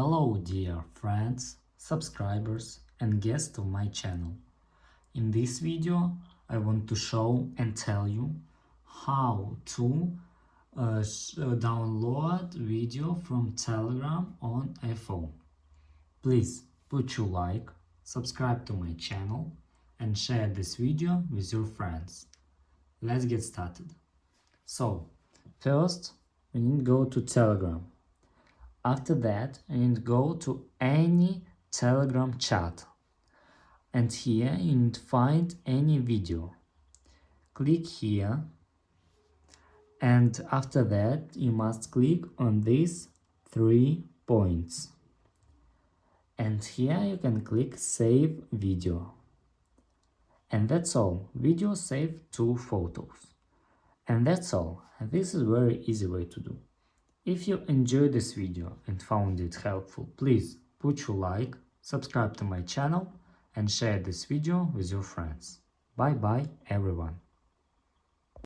Hello dear friends, subscribers and guests of my channel. In this video I want to show and tell you how to download video from Telegram on iPhone. Please put your like, subscribe to my channel and share this video with your friends. Let's get started. So, first we need to go to Telegram. After that, you need to go to any Telegram chat. And here you need to find any video. Click here. And after that, you must click on these 3 points. And here you can click Save Video. And that's all. Video save to photos. And that's all. This is a very easy way to do. If you enjoyed this video and found it helpful, please put your like, subscribe to my channel and share this video with your friends. Bye bye everyone.